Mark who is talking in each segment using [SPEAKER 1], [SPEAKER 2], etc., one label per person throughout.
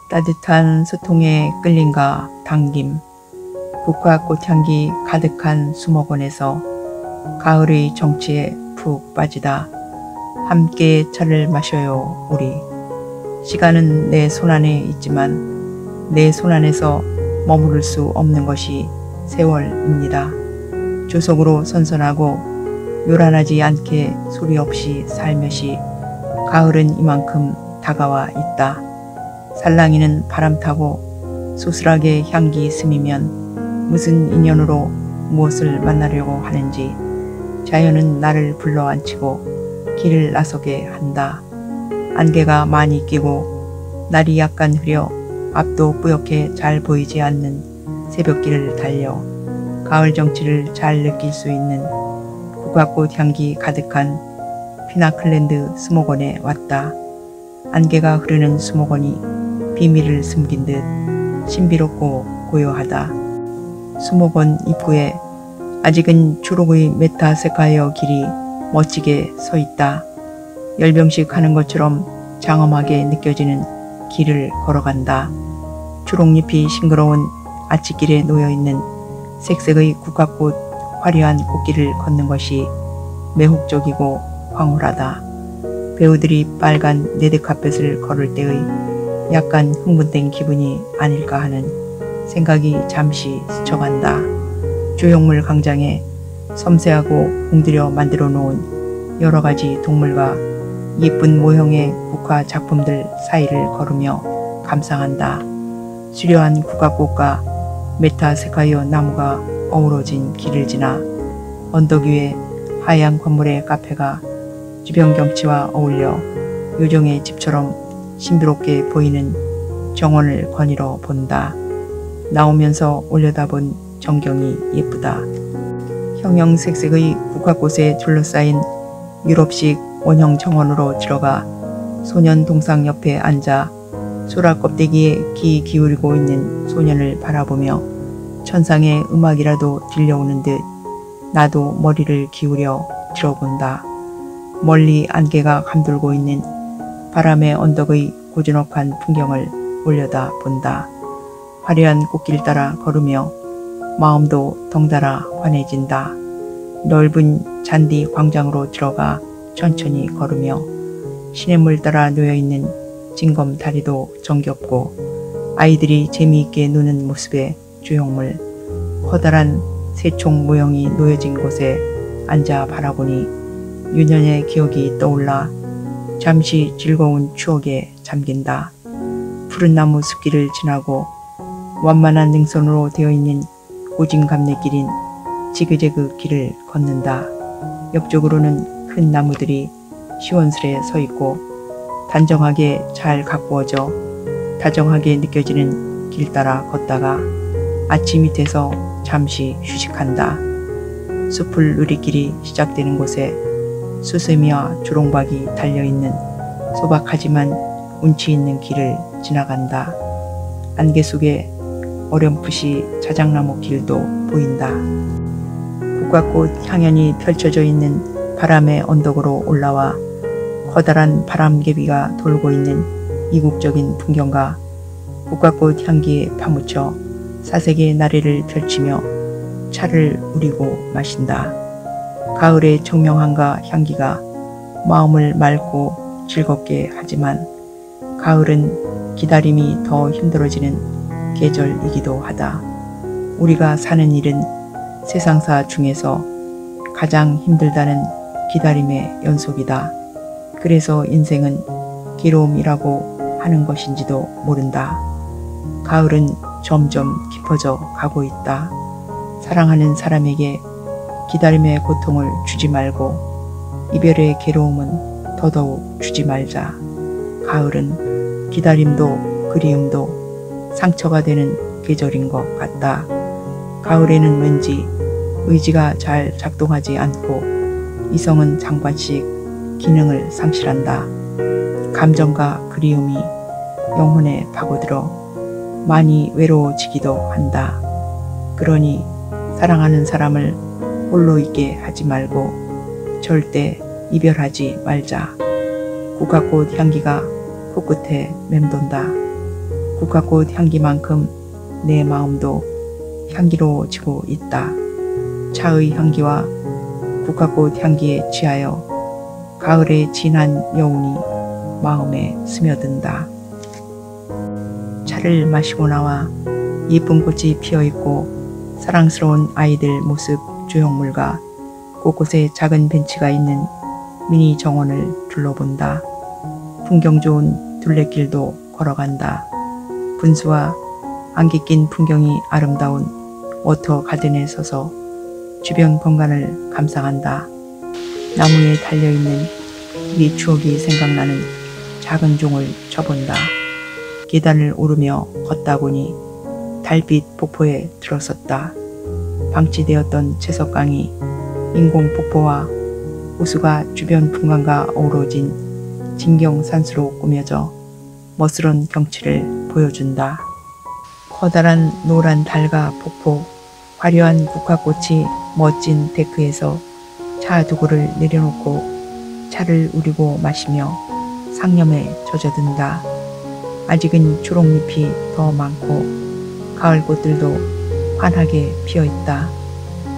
[SPEAKER 1] 따뜻한 소통에 끌림과 당김, 국화 꽃향기 가득한 수목원에서 가을의 정취에 푹 빠지다 함께 차를 마셔요 우리. 시간은 내 손안에 있지만 내 손안에서 머무를 수 없는 것이 세월입니다. 조속으로 선선하고 요란하지 않게 소리 없이 살며시 가을은 이만큼 다가와 있다. 살랑이는 바람 타고 소슬하게 향기 스미면 무슨 인연으로 무엇을 만나려고 하는지 자연은 나를 불러앉히고 길을 나서게 한다. 안개가 많이 끼고 날이 약간 흐려 앞도 뿌옇게 잘 보이지 않는 새벽길을 달려 가을 정취를 잘 느낄 수 있는 국화꽃 향기 가득한 피나클랜드 수목원에 왔다. 안개가 흐르는 수목원이 비밀을 숨긴 듯 신비롭고 고요하다. 수목원 입구에 아직은 초록의 메타세카이어 길이 멋지게 서 있다. 열병식 하는 것처럼 장엄하게 느껴지는 길을 걸어간다. 초록잎이 싱그러운 아치길에 놓여있는 색색의 국화꽃 화려한 꽃길을 걷는 것이 매혹적이고 황홀하다. 배우들이 빨간 레드카펫을 걸을 때의 약간 흥분된 기분이 아닐까 하는 생각이 잠시 스쳐간다. 조형물 광장에 섬세하고 공들여 만들어 놓은 여러 가지 동물과 예쁜 모형의 국화 작품들 사이를 걸으며 감상한다. 수려한 국화꽃과 메타세카이어 나무가 어우러진 길을 지나 언덕 위에 하얀 건물의 카페가 주변 경치와 어울려 요정의 집처럼 신비롭게 보이는 정원을 거닐어 본다. 나오면서 올려다본 전경이 예쁘다. 형형색색의 국화꽃에 둘러싸인 유럽식 원형 정원으로 들어가 소년 동상 옆에 앉아 소라 껍데기에 귀 기울이고 있는 소년을 바라보며 천상의 음악이라도 들려오는 듯 나도 머리를 기울여 들어본다. 멀리 안개가 감돌고 있는 바람의 언덕의 고즈넉한 풍경을 올려다 본다. 화려한 꽃길 따라 걸으며 마음도 덩달아 환해진다. 넓은 잔디 광장으로 들어가 천천히 걸으며 시냇물 따라 놓여있는 징검 다리도 정겹고 아이들이 재미있게 노는 모습의 조형물, 커다란 새총 모형이 놓여진 곳에 앉아 바라보니 유년의 기억이 떠올라 잠시 즐거운 추억에 잠긴다. 푸른 나무 숲길을 지나고 완만한 능선으로 되어 있는 고진감래길인 지그재그 길을 걷는다. 옆쪽으로는 큰 나무들이 시원스레 서 있고 단정하게 잘 가꾸어져 다정하게 느껴지는 길 따라 걷다가 아치 밑에서 잠시 휴식한다. 숲을 누리길이 시작되는 곳에 수세미와 조롱박이 달려있는 소박하지만 운치 있는 길을 지나간다. 안개 속에 어렴풋이 자작나무 길도 보인다. 국화꽃 향연이 펼쳐져 있는 바람의 언덕으로 올라와 커다란 바람개비가 돌고 있는 이국적인 풍경과 국화꽃 향기에 파묻혀 사색의 나래를 펼치며 차를 우리고 마신다. 가을의 청명함과 향기가 마음을 맑고 즐겁게 하지만 가을은 기다림이 더 힘들어지는 계절이기도 하다. 우리가 사는 일은 세상사 중에서 가장 힘들다는 기다림의 연속이다. 그래서 인생은 괴로움이라고 하는 것인지도 모른다. 가을은 점점 깊어져 가고 있다. 사랑하는 사람에게 기다림의 고통을 주지 말고 이별의 괴로움은 더더욱 주지 말자. 가을은 기다림도 그리움도 상처가 되는 계절인 것 같다. 가을에는 왠지 의지가 잘 작동하지 않고 이성은 잠깐씩 기능을 상실한다. 감정과 그리움이 영혼에 파고들어 많이 외로워지기도 한다. 그러니 사랑하는 사람을 홀로 있게 하지 말고 절대 이별하지 말자. 국화꽃 향기가 코끝에 맴돈다. 국화꽃 향기만큼 내 마음도 향기로워지고 있다. 차의 향기와 국화꽃 향기에 취하여 가을의 진한 여운이 마음에 스며든다. 차를 마시고 나와 예쁜 꽃이 피어있고 사랑스러운 아이들 모습 조형물과 곳곳에 작은 벤치가 있는 미니 정원을 둘러본다. 풍경 좋은 둘레길도 걸어간다. 분수와 안개 낀 풍경이 아름다운 워터 가든에 서서 주변 공간을 감상한다. 나무에 달려있는 우리 추억이 생각나는 작은 종을 쳐본다. 계단을 오르며 걷다 보니 달빛 폭포에 들어섰다. 방치되었던 채석강이 인공 폭포와 호수가 주변 풍광과 어우러진 진경산수로 꾸며져 멋스런 경치를 보여준다. 커다란 노란 달과 폭포, 화려한 국화꽃이 멋진 데크에서 차 두 구를 내려놓고 차를 우리고 마시며 상념에 젖어든다. 아직은 초록잎이 더 많고 가을 꽃들도 환하게 피어있다.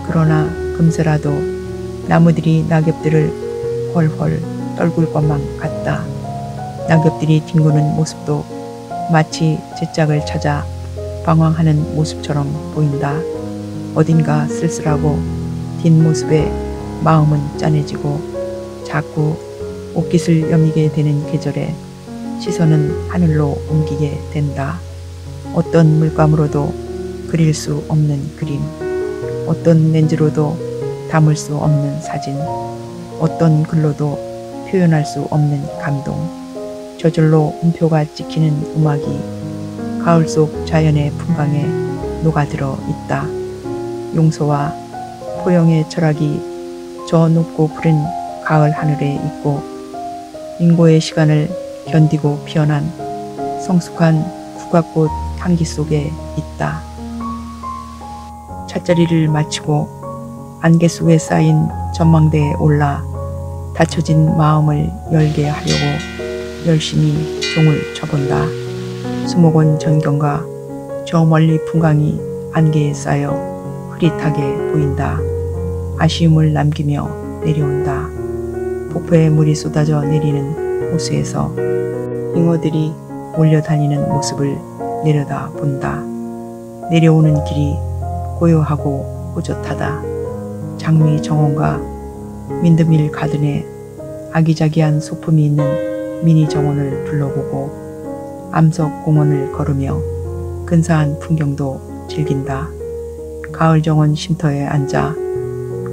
[SPEAKER 1] 그러나 금세라도 나무들이 낙엽들을 헐헐 떨굴 것만 같다. 낙엽들이 뒹구는 모습도 마치 제 짝을 찾아 방황하는 모습처럼 보인다. 어딘가 쓸쓸하고 뒷모습에 마음은 짠해지고 자꾸 옷깃을 여미게 되는 계절에 시선은 하늘로 옮기게 된다. 어떤 물감으로도 그릴 수 없는 그림, 어떤 렌즈로도 담을 수 없는 사진, 어떤 글로도 표현할 수 없는 감동, 저절로 음표가 찍히는 음악이 가을 속 자연의 풍광에 녹아들어 있다. 용서와 포용의 철학이 저 높고 푸른 가을 하늘에 있고 인고의 시간을 견디고 피어난 성숙한 국화꽃 향기 속에 있다. 찻자리를 마치고 안개 속에 쌓인 전망대에 올라 닫혀진 마음을 열게 하려고 열심히 종을 쳐본다. 수목원 전경과 저 멀리 풍광이 안개에 쌓여 흐릿하게 보인다. 아쉬움을 남기며 내려온다. 폭포에 물이 쏟아져 내리는 호수에서 잉어들이 몰려다니는 모습을 내려다 본다. 내려오는 길이 고요하고 호젓하다. 장미 정원과 민드밀 가든에 아기자기한 소품이 있는 미니 정원을 둘러보고 암석 공원을 걸으며 근사한 풍경도 즐긴다. 가을 정원 쉼터에 앉아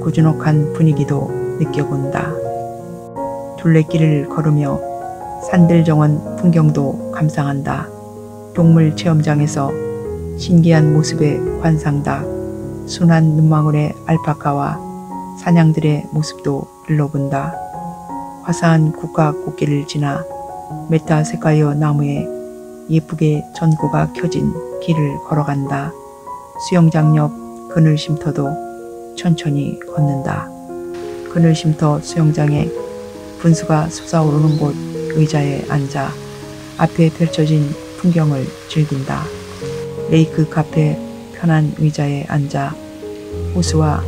[SPEAKER 1] 고즈넉한 분위기도 느껴본다. 둘레길을 걸으며 산들 정원 풍경도 감상한다. 동물 체험장에서 신기한 모습의 관상닭, 순한 눈망울의 알파카와 사냥들의 모습도 둘러본다. 화사한 국화 꽃길을 지나 메타세카이어 나무에 예쁘게 전구가 켜진 길을 걸어간다. 수영장 옆 그늘 쉼터도 천천히 걷는다. 그늘 쉼터 수영장에 분수가 솟아오르는 곳 의자에 앉아 앞에 펼쳐진 풍경을 즐긴다. 레이크 카페 편한 의자에 앉아 호수와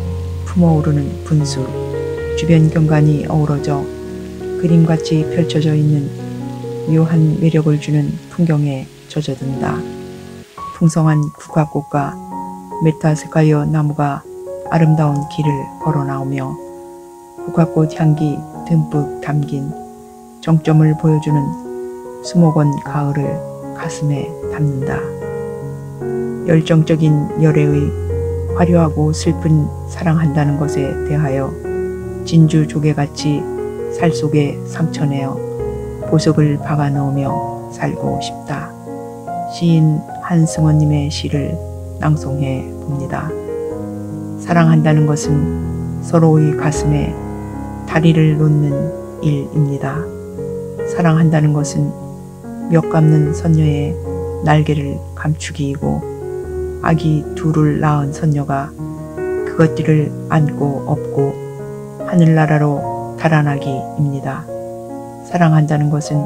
[SPEAKER 1] 품어오르는 분수, 주변 경관이 어우러져 그림같이 펼쳐져 있는 묘한 매력을 주는 풍경에 젖어든다. 풍성한 국화꽃과 메타세카이어 나무가 아름다운 길을 걸어 나오며 국화꽃 향기 듬뿍 담긴 정점을 보여주는 수목원 가을을 가슴에 담는다. 열정적인 열애의 화려하고 슬픈 사랑한다는 것에 대하여 진주 조개같이 살 속에 상처내어 보석을 박아 넣으며 살고 싶다. 시인 한승원님의 시를 낭송해 봅니다. 사랑한다는 것은 서로의 가슴에 다리를 놓는 일입니다. 사랑한다는 것은 멱 감는 선녀의 날개를 감추기이고 아기 둘을 낳은 선녀가 그것들을 안고 업고 하늘나라로 달아나기입니다. 사랑한다는 것은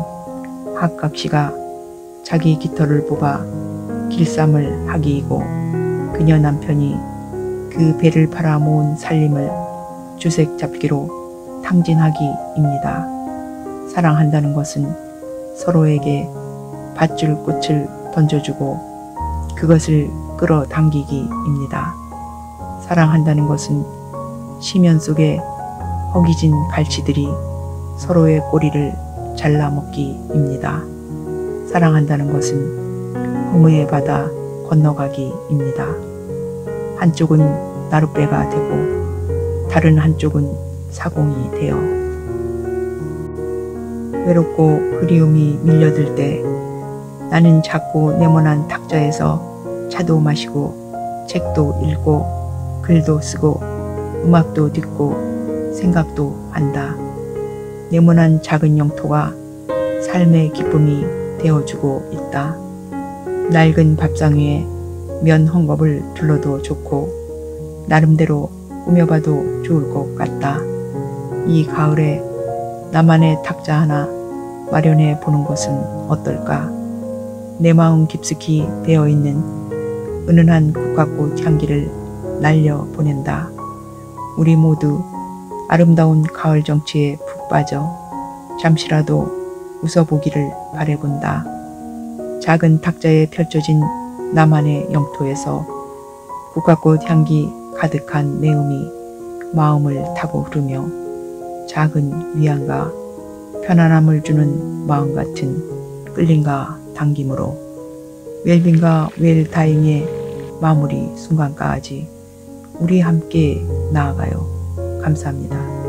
[SPEAKER 1] 학각시가 자기 깃털을 뽑아 길쌈을 하기이고 그녀 남편이 그 배를 팔아 모은 살림을 주색 잡기로 탕진하기입니다. 사랑한다는 것은 서로에게 밧줄 꽃을 던져주고 그것을 끌어당기기입니다. 사랑한다는 것은 심연 속에 허기진 갈치들이 서로의 꼬리를 잘라먹기입니다. 사랑한다는 것은 허무의 바다 건너가기입니다. 한쪽은 나룻배가 되고 다른 한쪽은 사공이 되어 외롭고 그리움이 밀려들 때 나는 작고 네모난 탁자에서 차도 마시고 책도 읽고 글도 쓰고 음악도 듣고 생각도 한다. 네모난 작은 영토가 삶의 기쁨이 되어주고 있다. 낡은 밥상 위에 면 헝겊을 둘러도 좋고 나름대로 꾸며봐도 좋을 것 같다. 이 가을에 나만의 탁자 하나 마련해 보는 것은 어떨까? 내 마음 깊숙이 배어있는 은은한 국화꽃 향기를 날려보낸다. 우리 모두 아름다운 가을 정취에 푹 빠져 잠시라도 웃어보기를 바라본다. 작은 탁자에 펼쳐진 나만의 영토에서 국화꽃 향기 가득한 내음이 마음을 타고 흐르며 작은 위안과 편안함을 주는 마음 같은 끌림과 당김으로 웰빙과 웰다잉의 마무리 순간까지 우리 함께 나아가요. 감사합니다.